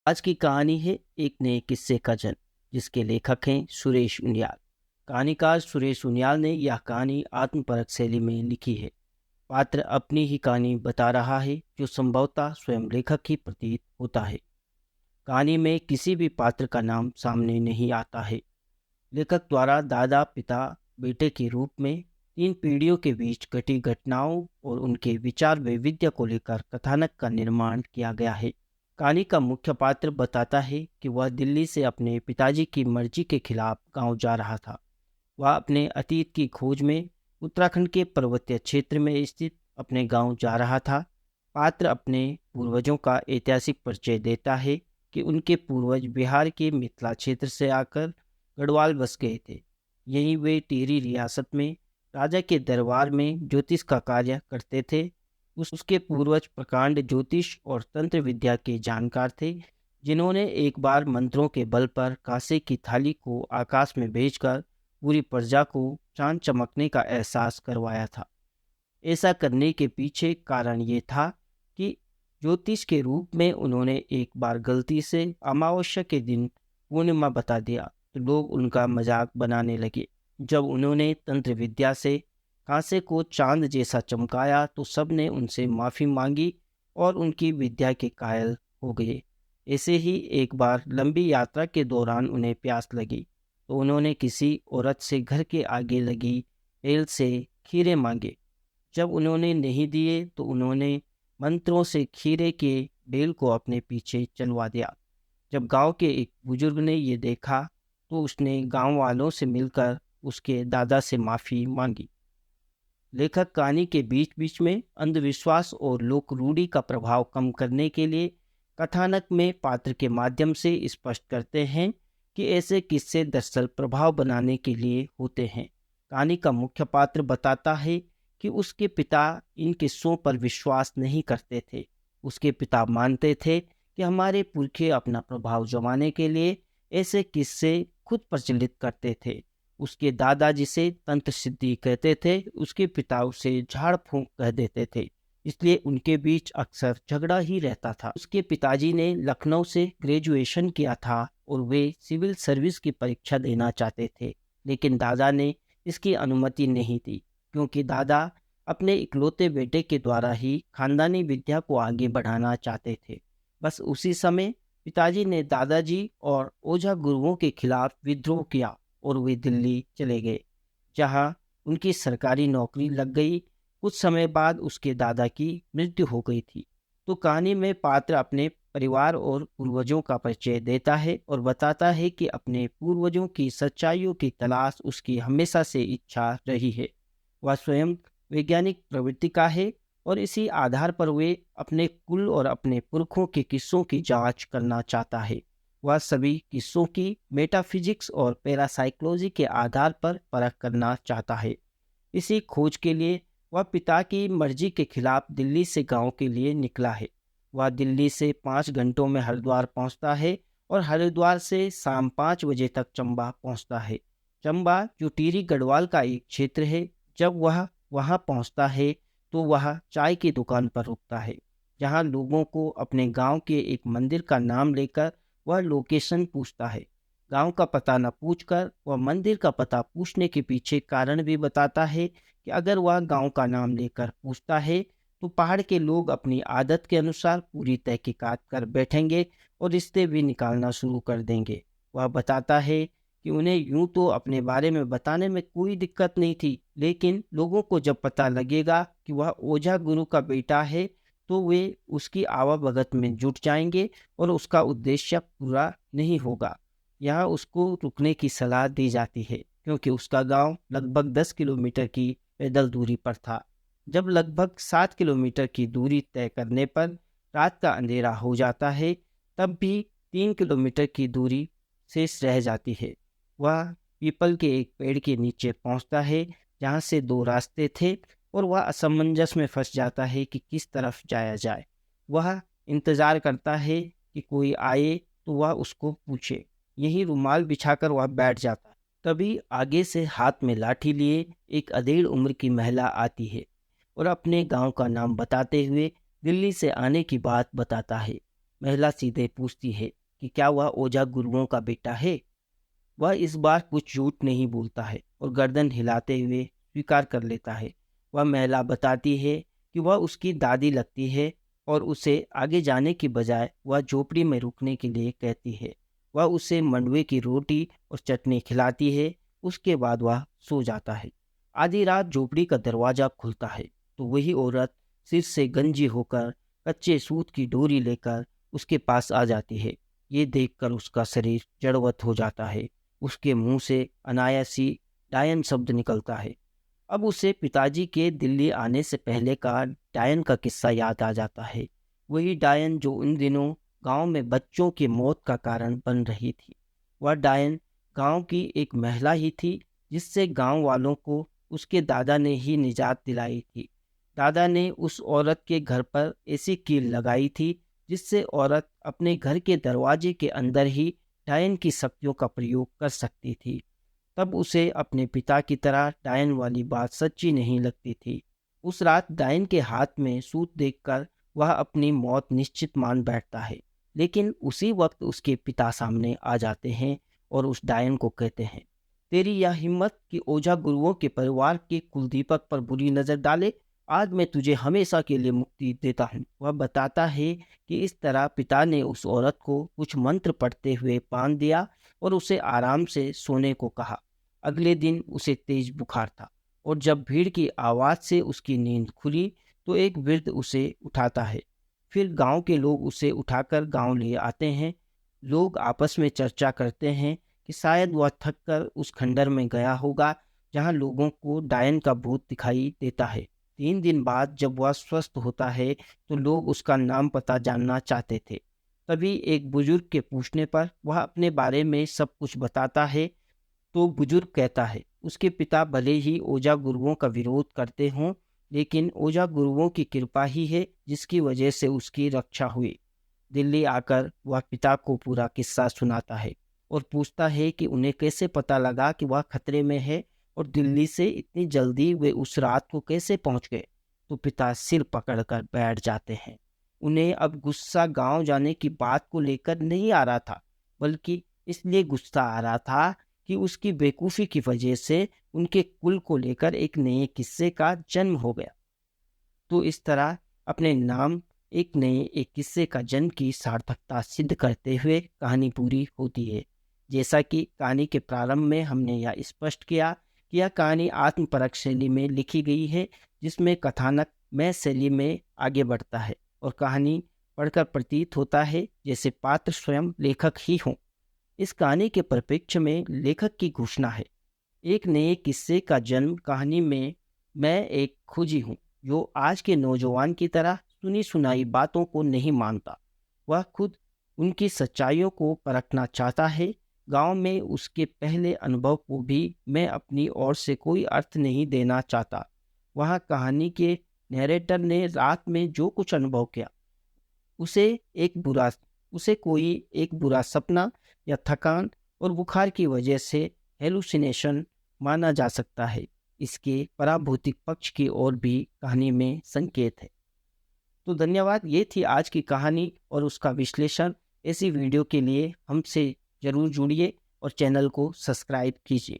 आज की कहानी है एक नए किस्से का जन्म, जिसके लेखक हैं सुरेश उनियाल। कहानीकार सुरेश उनियाल ने यह कहानी आत्मपरक शैली में लिखी है। पात्र अपनी ही कहानी बता रहा है, जो संभवतः स्वयं लेखक ही प्रतीत होता है। कहानी में किसी भी पात्र का नाम सामने नहीं आता है। लेखक द्वारा दादा, पिता, बेटे के रूप में 3 पीढ़ियों के बीच घटी घटनाओं और उनके विचार वैविध्य को लेकर कथानक का निर्माण किया गया है। कहानी का मुख्य पात्र बताता है कि वह दिल्ली से अपने पिताजी की मर्जी के खिलाफ गांव जा रहा था। वह अपने अतीत की खोज में उत्तराखंड के पर्वतीय क्षेत्र में स्थित अपने गांव जा रहा था। पात्र अपने पूर्वजों का ऐतिहासिक परिचय देता है कि उनके पूर्वज बिहार के मिथिला क्षेत्र से आकर गढ़वाल बस गए थे। यहीं वे टिहरी रियासत में राजा के दरबार में ज्योतिष का कार्य करते थे। उसके पूर्वज प्रकांड ज्योतिष और तंत्र विद्या के जानकार थे, जिन्होंने एक बार मंत्रों के बल पर कांसे की थाली को आकाश में भेजकर पूरी प्रजा को चांद चमकने का एहसास करवाया था। ऐसा करने के पीछे कारण ये था कि ज्योतिष के रूप में उन्होंने एक बार गलती से अमावस्या के दिन पूर्णिमा बता दिया, तो लोग उनका मजाक बनाने लगे। जब उन्होंने तंत्र विद्या से कांसे को चांद जैसा चमकाया, तो सब ने उनसे माफ़ी मांगी और उनकी विद्या के कायल हो गए। ऐसे ही एक बार लंबी यात्रा के दौरान उन्हें प्यास लगी, तो उन्होंने किसी औरत से घर के आगे लगी बेल से खीरे मांगे। जब उन्होंने नहीं दिए, तो उन्होंने मंत्रों से खीरे के बेल को अपने पीछे चलवा दिया। जब गांव के एक बुजुर्ग ने ये देखा, तो उसने गांव वालों से मिलकर उसके दादा से माफ़ी मांगी। लेखक कहानी के बीच बीच में अंधविश्वास और लोक रूढ़ि का प्रभाव कम करने के लिए कथानक में पात्र के माध्यम से स्पष्ट करते हैं कि ऐसे किस्से दरअसल प्रभाव बनाने के लिए होते हैं। कहानी का मुख्य पात्र बताता है कि उसके पिता इन किस्सों पर विश्वास नहीं करते थे। उसके पिता मानते थे कि हमारे पुरखे अपना प्रभाव जमाने के लिए ऐसे किस्से खुद प्रचलित करते थे। उसके दादा जिसे तंत्र सिद्धि कहते थे, उसके पिता उसे झाड़ फूंक कह देते थे। इसलिए उनके बीच अक्सर झगड़ा ही रहता था। उसके पिताजी ने लखनऊ से ग्रेजुएशन किया था और वे सिविल सर्विस की परीक्षा देना चाहते थे, लेकिन दादा ने इसकी अनुमति नहीं दी, क्योंकि दादा अपने इकलौते बेटे के द्वारा ही खानदानी विद्या को आगे बढ़ाना चाहते थे। बस उसी समय पिताजी ने दादाजी और ओझा गुरुओं के खिलाफ विद्रोह किया और वे दिल्ली चले गए, जहां उनकी सरकारी नौकरी लग गई। कुछ समय बाद उसके दादा की मृत्यु हो गई थी। तो कहानी में पात्र अपने परिवार और पूर्वजों का परिचय देता है और बताता है कि अपने पूर्वजों की सच्चाइयों की तलाश उसकी हमेशा से इच्छा रही है। वह स्वयं वैज्ञानिक प्रवृत्ति का है और इसी आधार पर वे अपने कुल और अपने पुरखों के किस्सों की जांच करना चाहता है। वह सभी किस्सों की मेटाफिजिक्स और पैरासाइकोलॉजी के आधार पर परख करना चाहता है। इसी खोज के लिए वह पिता की मर्जी के खिलाफ दिल्ली से गांव के लिए निकला है। वह दिल्ली से 5 घंटों में हरिद्वार पहुंचता है और हरिद्वार से शाम 5 बजे तक चंबा पहुंचता है। चंबा जो टिहरी गढ़वाल का एक क्षेत्र है। जब वह वहां पहुंचता है, तो वह चाय की दुकान पर रुकता है, जहां लोगों को अपने गांव के एक मंदिर का नाम लेकर वह लोकेशन पूछता है। गांव का पता न पूछकर वह मंदिर का पता पूछने के पीछे कारण भी बताता है कि अगर वह गांव का नाम लेकर पूछता है, तो पहाड़ के लोग अपनी आदत के अनुसार पूरी तहकीकात कर बैठेंगे और रिश्ते भी निकालना शुरू कर देंगे। वह बताता है कि उन्हें यूं तो अपने बारे में बताने में कोई दिक्कत नहीं थी, लेकिन लोगों को जब पता लगेगा कि वह ओझा गुरु का बेटा है, तो वे उसकी आवाभगत में जुट जाएंगे और उसका उद्देश्य पूरा नहीं होगा। यहाँ उसको रुकने की सलाह दी जाती है, क्योंकि उसका गांव लगभग 10 किलोमीटर की पैदल दूरी पर था। जब लगभग 7 किलोमीटर की दूरी तय करने पर रात का अंधेरा हो जाता है, तब भी 3 किलोमीटर की दूरी शेष रह जाती है। वह पीपल के एक पेड़ के नीचे पहुंचता है, जहां से 2 रास्ते थे, और वह असमंजस में फंस जाता है कि किस तरफ जाया जाए। वह इंतजार करता है कि कोई आए तो वह उसको पूछे। यही रुमाल बिछाकर वह बैठ जाता है। तभी आगे से हाथ में लाठी लिए एक अधेड़ उम्र की महिला आती है और अपने गांव का नाम बताते हुए दिल्ली से आने की बात बताता है। महिला सीधे पूछती है कि क्या वह ओझा गुरुओं का बेटा है। वह इस बार कुछ झूठ नहीं बोलता है और गर्दन हिलाते हुए स्वीकार कर लेता है। वह महिला बताती है कि वह उसकी दादी लगती है और उसे आगे जाने की बजाय वह झोपड़ी में रुकने के लिए कहती है। वह उसे मंडुए की रोटी और चटनी खिलाती है। उसके बाद वह सो जाता है। आधी रात झोपड़ी का दरवाजा खुलता है तो वही औरत सिर से गंजी होकर कच्चे सूत की डोरी लेकर उसके पास आ जाती है। ये देखकर उसका शरीर जड़वत हो जाता है। उसके मुंह से अनायास ही डायन शब्द निकलता है। अब उसे पिताजी के दिल्ली आने से पहले का डायन का किस्सा याद आ जाता है। वही डायन जो उन दिनों गांव में बच्चों की मौत का कारण बन रही थी। वह डायन गांव की एक महिला ही थी जिससे गांव वालों को उसके दादा ने ही निजात दिलाई थी। दादा ने उस औरत के घर पर ऐसी कील लगाई थी जिससे औरत अपने घर के दरवाजे के अंदर ही डायन की शक्तियों का प्रयोग कर सकती थी। तब उसे अपने पिता की तरह डायन वाली बात सच्ची नहीं लगती थी। उस रात डायन के हाथ में सूत देखकर वह अपनी मौत निश्चित मान बैठता है। लेकिन उसी वक्त उसके पिता सामने आ जाते हैं और उस डायन को कहते हैं, तेरी यह हिम्मत कि ओझा गुरुओं के परिवार के कुलदीपक पर बुरी नजर डाले। आज मैं तुझे हमेशा के लिए मुक्ति देता हूँ। वह बताता है कि इस तरह पिता ने उस औरत को कुछ मंत्र पढ़ते हुए बांध दिया और उसे आराम से सोने को कहा। अगले दिन उसे तेज बुखार था और जब भीड़ की आवाज़ से उसकी नींद खुली तो एक वृद्ध उसे उठाता है। फिर गांव के लोग उसे उठाकर गांव ले आते हैं। लोग आपस में चर्चा करते हैं कि शायद वह थक कर उस खंडर में गया होगा जहां लोगों को डायन का भूत दिखाई देता है। 3 दिन बाद जब वह स्वस्थ होता है तो लोग उसका नाम पता जानना चाहते थे। तभी एक बुजुर्ग के पूछने पर वह अपने बारे में सब कुछ बताता है। तो बुजुर्ग कहता है, उसके पिता भले ही ओझा गुरुओं का विरोध करते हों, लेकिन ओझा गुरुओं की कृपा ही है जिसकी वजह से उसकी रक्षा हुई। दिल्ली आकर वह पिता को पूरा किस्सा सुनाता है और पूछता है कि उन्हें कैसे पता लगा कि वह खतरे में है और दिल्ली से इतनी जल्दी वे उस रात को कैसे पहुंच गए। तो पिता सिर पकड़कर बैठ जाते हैं। उन्हें अब गुस्सा गांव जाने की बात को लेकर नहीं आ रहा था, बल्कि इसलिए गुस्सा आ रहा था कि उसकी बेवकूफ़ी की वजह से उनके कुल को लेकर एक नए किस्से का जन्म हो गया। तो इस तरह अपने नाम एक नए एक किस्से का जन्म की सार्थकता सिद्ध करते हुए कहानी पूरी होती है। जैसा कि कहानी के प्रारंभ में हमने यह स्पष्ट किया कि यह कहानी आत्मपरक शैली में लिखी गई है, जिसमें कथानक मैं शैली में आगे बढ़ता है और कहानी पढ़कर प्रतीत होता है जैसे पात्र स्वयं लेखक ही हों। इस कहानी के परिप्रेक्ष्य में लेखक की घोषणा है, एक नए किस्से का जन्म कहानी में मैं एक खोजी हूँ जो आज के नौजवान की तरह सुनी सुनाई बातों को नहीं मानता। वह खुद उनकी सच्चाइयों को परखना चाहता है। गांव में उसके पहले अनुभव को भी मैं अपनी ओर से कोई अर्थ नहीं देना चाहता। वहाँ कहानी के नैरेटर ने रात में जो कुछ अनुभव किया उसे एक बुरा उसे कोई एक बुरा सपना या थकान और बुखार की वजह से हेलुसिनेशन माना जा सकता है। इसके पराभौतिक पक्ष की ओर भी कहानी में संकेत है। तो धन्यवाद। ये थी आज की कहानी और उसका विश्लेषण। ऐसी वीडियो के लिए हमसे ज़रूर जुड़िए और चैनल को सब्सक्राइब कीजिए।